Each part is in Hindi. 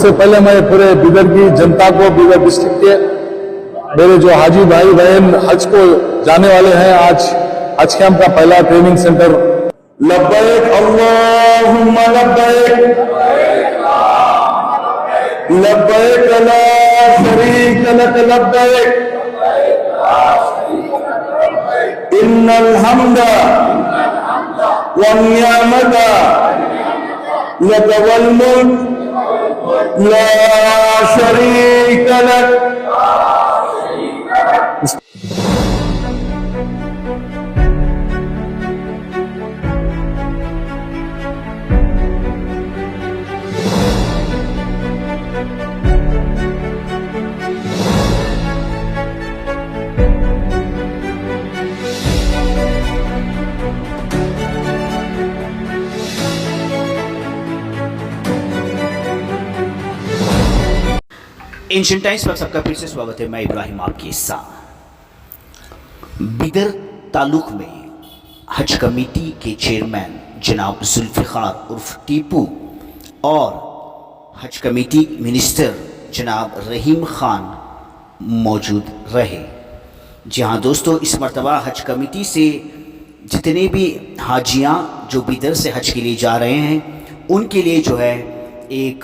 सबसे पहले मैं पूरे बिदर की जनता को, बिदर डिस्ट्रिक्ट के मेरे जो हाजी भाई बहन हज को जाने वाले हैं, आज हज कैंप का पहला ट्रेनिंग सेंटर। लब्बैक अल्लाहुम्मा लब्बैक, लब्बैक ला शरीक लक लब्बैक, इन्नल हम्दा वन निअमता लक वल मुल्क ला शरीक लक। एशियन टाइम्स पर सबका फिर से स्वागत है। मैं इब्राहिम आपके साथ। बिदर तालुक में हज कमेटी के चेयरमैन जनाब जुल्फिकार उर्फ टीपू और हज कमेटी मिनिस्टर जनाब रहीम खान मौजूद रहे। जी हाँ दोस्तों, इस मरतबा हज कमेटी से जितने भी हाजियाँ जो बिदर से हज के लिए जा रहे हैं उनके लिए जो है एक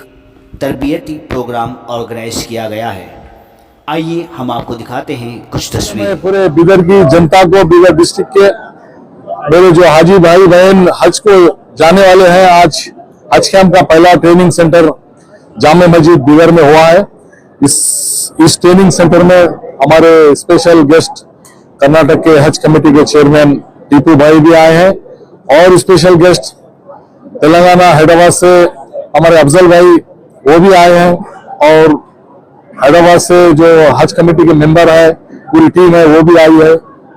तरबियती प्रोग्राम ऑर्गेनाइज किया गया है। आइए हम आपको दिखाते हैं कुछ तस्वीरें। पूरे बिदर की जनता को, बिदर डिस्ट्रिक्ट के मेरे जो हाजी भाई बहन हज को जाने वाले हैं, आज हज कैंप का पहला ट्रेनिंग सेंटर जामे मस्जिद बिदर में हुआ है। इस ट्रेनिंग सेंटर में हमारे स्पेशल गेस्ट कर्नाटक के हज कमेटी के चेयरमैन टीपू भाई भी आए हैं और स्पेशल गेस्ट तेलंगाना हैदराबाद से हमारे अफजल भाई वो भी आए हैं, और हैदराबाद से जो हज कमेटी के मेंबर है, पूरी टीम है, वो भी आई है,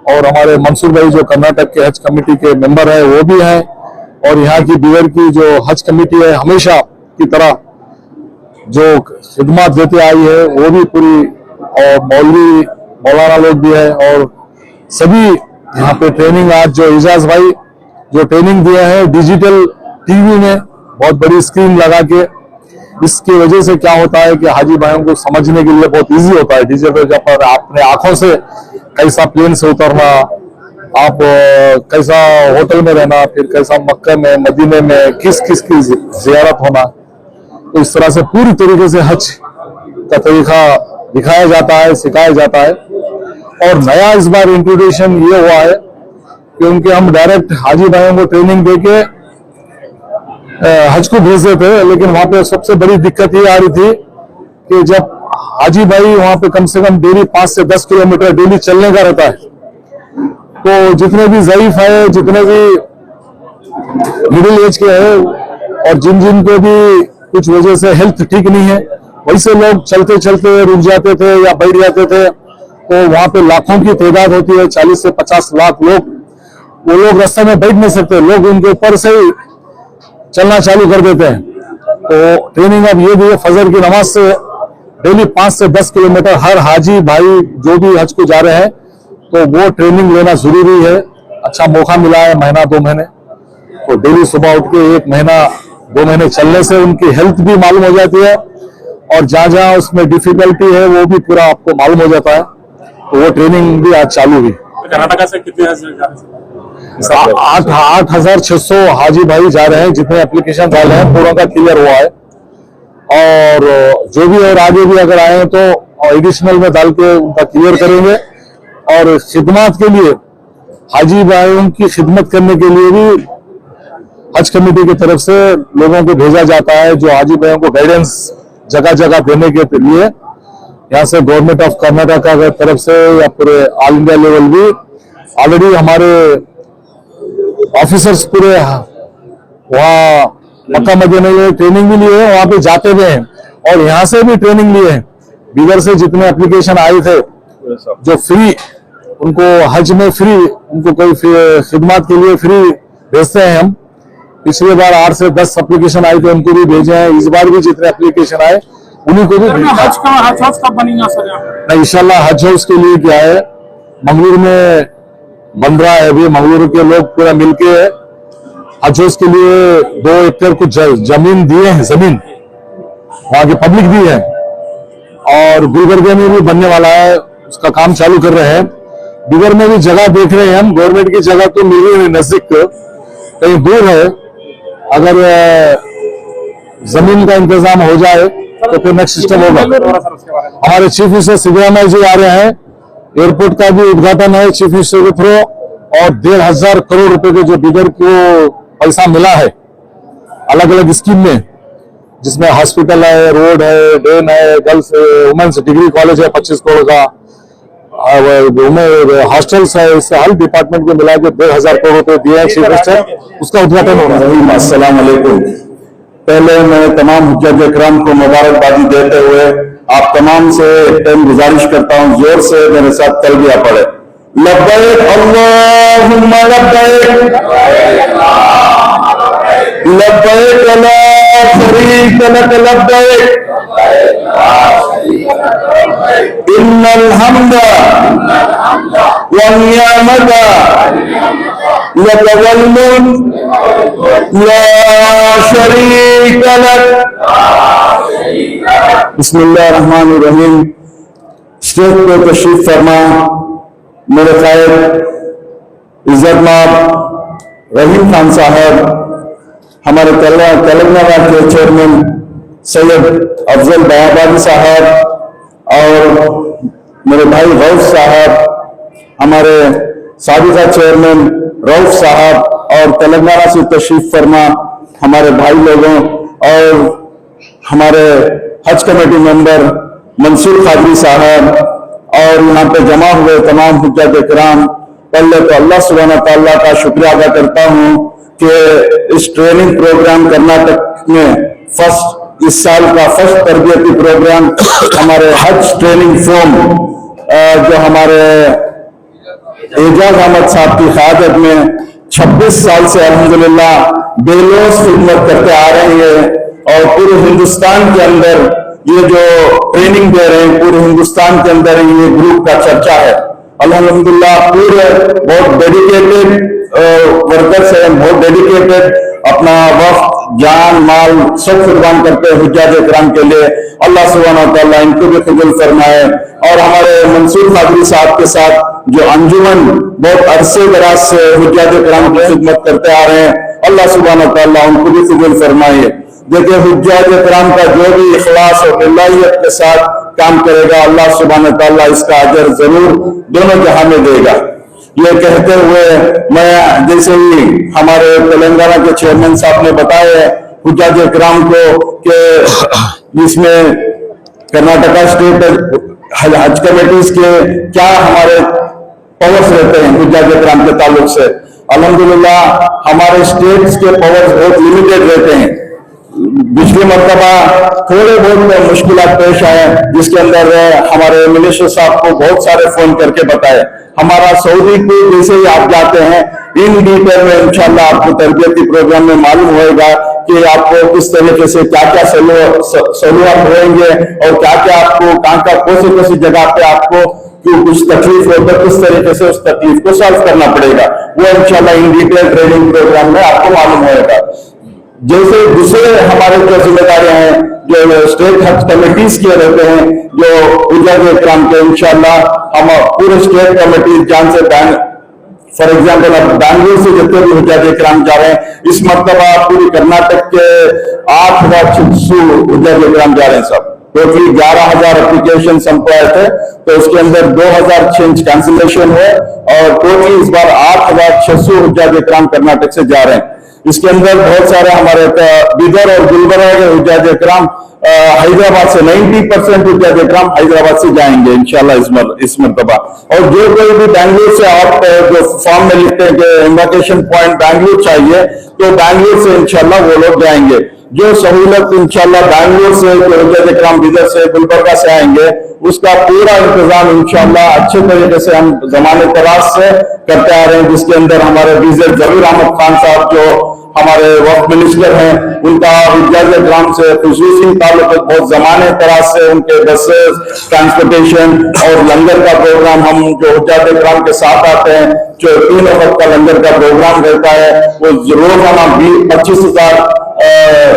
और हमारे मंसूर भाई जो कर्नाटक के हज कमेटी के मेंबर है वो भी हैं, और यहाँ की बिदर की जो हज कमेटी है हमेशा की तरह जो खिदमत देती आई है वो भी पूरी, और मौलाना लोग भी है, और सभी यहाँ पे ट्रेनिंग आज जो इजाज भाई जो ट्रेनिंग दिए हैं डिजिटल टीवी में बहुत बड़ी स्क्रीन लगा के, इसकी वजह से क्या होता है कि हाजी भाइयों को समझने के लिए बहुत इजी होता है। डिजिटल पर अपने आंखों से कैसा प्लेन से उतरना, आप कैसा होटल में रहना, फिर कैसा मक्का में मदीने में किस किस की जियारत होना, तो इस तरह से पूरी तरीके से हज का तरीका दिखाया जाता है, सिखाया जाता है। और नया इस बार इंट्रोडक्शन ये हुआ है कि उनके हम डायरेक्ट हाजी भाइयों को ट्रेनिंग देके हज को भेजते थे, लेकिन वहां पे सबसे बड़ी दिक्कत ये आ रही थी कि जब हाजी भाई वहां पे कम से कम डेली 5 से 10 किलोमीटर डेली चलने का रहता है, तो जितने भी ज़ईफ है, जितने भी मिडिल एज के हैं, और जिन को भी कुछ वजह से हेल्थ ठीक नहीं है, वैसे लोग चलते चलते रुक जाते थे या बैठ जाते थे, तो वहां पे लाखों की तादाद होती है, 40 से 50 लाख लोग, वो लोग रास्ते में बैठ नहीं सकते, लोग उनके ऊपर से ही चलना चालू कर देते हैं। तो ट्रेनिंग अब ये भी है, फजर की नमाज से डेली 5 से 10 किलोमीटर हर हाजी भाई जो भी हज को जा रहे हैं, तो वो ट्रेनिंग लेना जरूरी है। अच्छा मौका मिला है महीना 2 महीने, तो डेली सुबह उठ के 1 महीना 2 महीने चलने से उनकी हेल्थ भी मालूम हो जाती है, और जहां जहां उसमें डिफिकल्टी है वो भी पूरा आपको मालूम हो जाता है। तो वो ट्रेनिंग भी आज चालू हुई। कर्नाटक से कितने 8,600 हाजी भाई जा रहे हैं, जितने एप्लीकेशन डाले हैं पूरा का क्लियर हुआ है, और जो भी और आगे भी अगर आए तो एडिशनल में डाल के उनका क्लियर करेंगे। और खिदमत के लिए हाजी भाइयों की खिदमत करने के लिए भी हज कमेटी की तरफ से लोगों को भेजा जाता है, जो हाजी भाइयों को गाइडेंस जगह जगह देने के लिए यहाँ से गवर्नमेंट ऑफ कर्नाटक की तरफ से या पूरे ऑल इंडिया लेवल भी ऑलरेडी हमारे ऑफिसर्स पूरे वहाँ मक्का मदीना में ट्रेनिंग भी लिए हैं, वहां पे जाते हुए हैं, और यहाँ से भी ट्रेनिंग लिए हैं। बिदर से जितने एप्लीकेशन आए थे जो फ्री, उनको हज में फ्री, उनको कोई खिदमत के लिए फ्री भेजते हैं हम। पिछली बार 8 से 10 एप्लीकेशन आए थे, उनको भी भेजे हैं। इस बार भी जितने एप्लीकेशन आए उन्हीं को भी हज हाउस कब बनेगा सर? इंशाल्लाह हज हाउस के लिए क्या है, मंगलूर में बन रहा है। अभी मंगलूर के लोग पूरा मिलके हज हाउस के लिए 2 एकड़ कुछ जमीन दिए हैं, जमीन वहाँ की पब्लिक भी है, और गुलबर्गे में भी बनने वाला है, उसका काम चालू कर रहे हैं। बिगर में भी जगह देख रहे हैं हम, गवर्नमेंट की जगह तो मिली हुई नजदीक, कहीं दूर है। अगर जमीन का इंतजाम हो जाए तो फिर नेक्स्ट सिस्टम होगा। हमारे चीफ मिनिस्टर सिद्धरामैया जी आ रहे हैं, एयरपोर्ट का भी उद्घाटन है चीफ मिनिस्टर के थ्रू, और 1,500 करोड़ रुपए के जो बिगर को पैसा मिला है अलग अलग स्कीम में, जिसमें हॉस्पिटल है, रोड है, ड्रेन है, गर्ल्स वुमेन्स डिग्री कॉलेज है 25 करोड़ का, हॉस्टल्स है, इससे हर डिपार्टमेंट को मिला के 1,000 करोड़ रुपए दिए हैं चीफ मिनिस्टर, उसका उद्घाटन हो रहा है। अस्सलाम वालेकुम। पहले मैं तमाम हुज्जत इकराम को मुबारकबादी देते हुए आप तमाम से एक टाइम गुजारिश करता हूं, जोर से मेरे साथ तलबिया पढ़े। लब्बैक अल्लाहुम्मा लब्बैक, लब्बैक ला शरीक लक लब्बैक, इन्नल हम्दा वन निअमता लक वल मुल्क ला शरीक लक। बिस्मिल्लाहिर्रहमानिर्रहीम। स्टेज पे तशरीफ फरमा मेरे कायद इज्जतमाब रहीम खान साहब, हमारे तेलंगाना के चेयरमैन सैयद अफजल बयाबादी साहब, और मेरे भाई गौफ साहब, हमारे साबिका चेयरमैन रऊफ साहब, और तेलंगाना से तशरीफ फरमा हमारे भाई लोगों, और हमारे हज कमेटी मेंबर मंसूर खादरी साहब, और यहाँ पे जमा हुए तमाम हुज्जत इकराम। पहले तो अल्लाह सुब्हाना तआला का शुक्रिया अदा करता हूँ कि इस ट्रेनिंग प्रोग्राम कर्नाटक में इस साल का फर्स्ट तरबियती प्रोग्राम हमारे हज ट्रेनिंग फोम जो हमारे एजाज अहमद साहब की क़यादत में 26 साल से अल्हम्दुलिल्लाह बेलोस खिदमत करते आ रहे हैं, और पूरे हिंदुस्तान के अंदर ये जो ट्रेनिंग दे रहे हैं, पूरे हिंदुस्तान के अंदर ये ग्रुप का चर्चा है। अल्हम्दुलिल्लाह पूरे बहुत डेडिकेटेड वर्कर्स हैं, बहुत डेडिकेटेड, अपना वक्त जान माल सब कुर्बान करते हैं हुज्जाज इकराम के लिए। अल्लाह सुब्हानहू व तआला इनको भी कबूल फरमाए। और हमारे मंसूर खादरी साहब के साथ जो अंजुमन बहुत अरसे दराज से हुज्जाज इकराम की खिदमत करते आ रहे हैं, अल्लाह सुब्हानहू व तआला उनको भी कबूल फरमाए। देखिए हुज्जाज इकराम का जो भी इखलास और लिल्लाहियत के साथ काम करेगा, अल्लाह सुब्हानहू व तआला इसका अजर जरूर दोनों जहां में देगा। ये कहते हुए मैं, जैसे ही हमारे तेलंगाना के चेयरमैन साहब ने बताया हुज्जाज इकराम को कि इसमें कर्नाटका स्टेट हज कमेटीज के क्या हमारे पावर्स रहते हैं हुज्जाज इकराम के ताल्लुक से, अल्हम्दुलिल्लाह हमारे स्टेट्स के पावर्स बहुत लिमिटेड रहते हैं। पिछली मरतबा थोड़े बहुत मुश्किलात पेश आए, जिसके अंदर हमारे मिनिस्टर साहब को बहुत सारे फोन करके बताए। हमारा सऊदी को जैसे ही आप जाते हैं, इन डिटेल में इंशाल्लाह आपको तरबियती प्रोग्राम में मालूम होएगा कि आपको किस तरीके से क्या क्या सहूलियत होंगे, और क्या क्या आपको कहाँ कौन सी जगह पे आपको कुछ तकलीफ हो तो किस तरीके से उस तकलीफ को सॉल्व करना पड़ेगा, वो इंशाल्लाह इन डिटेल ट्रेनिंग प्रोग्राम में आपको मालूम होएगा। जैसे दूसरे हमारे जो जिम्मेदारियां हैं, जो स्टेट हज कमेटीज के रहते हैं, जो हुज्जाज इकराम के, इंशाल्लाह हम पूरे स्टेट कमेटी जान से फॉर एग्जाम्पल अब बैंगलोर से जितने भी हुज्जाज इकराम जा रहे हैं, इस मरतबा पूरी कर्नाटक के 8,600 हुज्जाज इकराम जा रहे हैं सब। टोटली 11,000 एप्लीकेशन हमको आए थे, तो उसके अंदर 2,000 चेंज कैंसिलेशन हुए, और टोटली इस बार 8,600 हुज्जाज इकराम कर्नाटक से जा रहे हैं। इसके अंदर बहुत सारे हमारे बिदर और गुलबर्गा के हुज्जाज इकराम हैदराबाद से 90% हुज्जाज इकराम हैदराबाद से जाएंगे इंशाल्लाह इस मरतबा। और जो कोई भी बैंगलोर से आप जो फॉर्म में लिखते हैं कि इन्विटेशन पॉइंट बैंगलोर चाहिए, तो बैंगलोर से इंशाल्लाह वो लोग जाएंगे। जो सहूलत इंशाल्लाह बैंगलोर से जो हुज्जाज इकराम बिदर से गुलबर्गा से आएंगे, उसका पूरा इंतजाम इंशाल्लाह अच्छे तरीके से हम जमाने तराज से करते आ रहे हैं, जिसके अंदर हमारे विजिट जबीर अहमद खान साहब जो हमारे वक्फ मिनिस्टर हैं, उनका हुज्जाज ग्राम से खुसूसी ताल्लुक बहुत जमाने तरह से, उनके बसेस, ट्रांसपोर्टेशन और लंगर का प्रोग्राम, हम जो हुज्जाज ग्राम के साथ आते हैं, जो 3 वक्त का लंगर का प्रोग्राम रहता है, वो रोजाना 25,000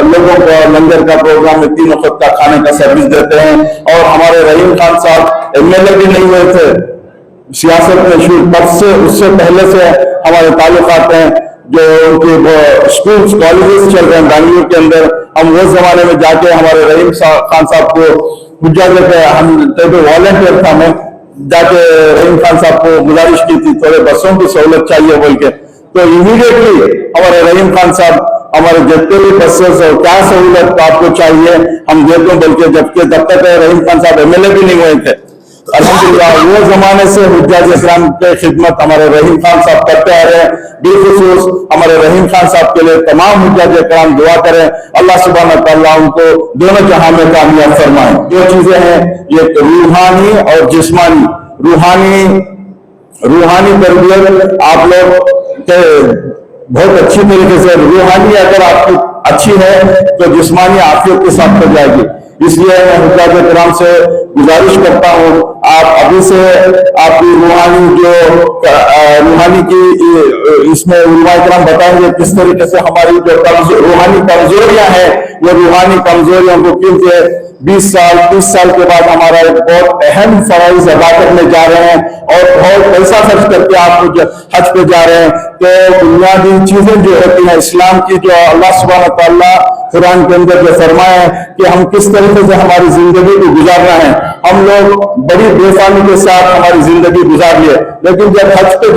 लोगों को लंगर का प्रोग्राम में 3 वक्त का खाने का सर्विस देते हैं। और हमारे रहीम खान साहब एमएलए भी नहीं हुए थे, सियासत में शुरू तब से, उससे पहले से हमारे ताल्लुकात हैं, जो उनके स्कूल्स कॉलेजेस चल रहे हैं बेंगलुरु के अंदर। हम वो जमाने में जाके हमारे रहीम खान साहब को हुज्जाज पे, हम वॉलंटियर था, मैं जाके रहीम खान साहब को गुजारिश की थी थोड़े बसों की सहूलत चाहिए बोल के, तो इमीडिएटली हमारे रहीम खान साहब हमारे जितने भी बसेस और क्या सहूलत आपको चाहिए हम देते हैं बोल के, जबकि जब तक रहीम खान साहब एमएलए भी नहीं हुए थे। अल्हम्दुलिल्लाह वो जमाने से हुज्जाज इस्लाम के खिदमत हमारे रहीम खान साहब करते आ रहे हैं। बिलखुसूस हमारे रहीम खान साहब के लिए तमाम हुज्जाज इकराम दुआ करें, अल्लाह सुब्हानहू व तआला उनको दोनों जहां में कामयाब फरमाए। दो चीजें हैं, ये रूहानी और जिस्मानी। रूहानी तरबियत आप लोग के बहुत अच्छी तरीके से, रूहानी अगर आपकी अच्छी है तो जिस्मानी आफियत के साथ हो जाएगी। इसलिए मैं हुज्जाज इकराम से गुजारिश करता हूँ, आप अभी से आपकी रूहानी की इसमें उलमा इकराम बताएंगे किस तरीके से हमारी जो रूहानी कमजोरियां हैं, वो रूहानी कमजोरियों को, क्योंकि 20 साल 30 साल के बाद हमारा एक बहुत अहम फराइज अदा करने जा रहे हैं और बहुत पैसा खर्च करके आप हज पे जा रहे हैं, तो बुनियादी चीजें जो होती हैं इस्लाम की, जो अल्लाह सुब्हानहू व तआला कुरान के अंदर जो फरमाया है कि हम किस तरीके से हमारी जिंदगी को गुजारना है, हम लोग बड़ी बेफानी के साथ हमारी जिंदगी गुजार लिए, लेकिन जब हज पे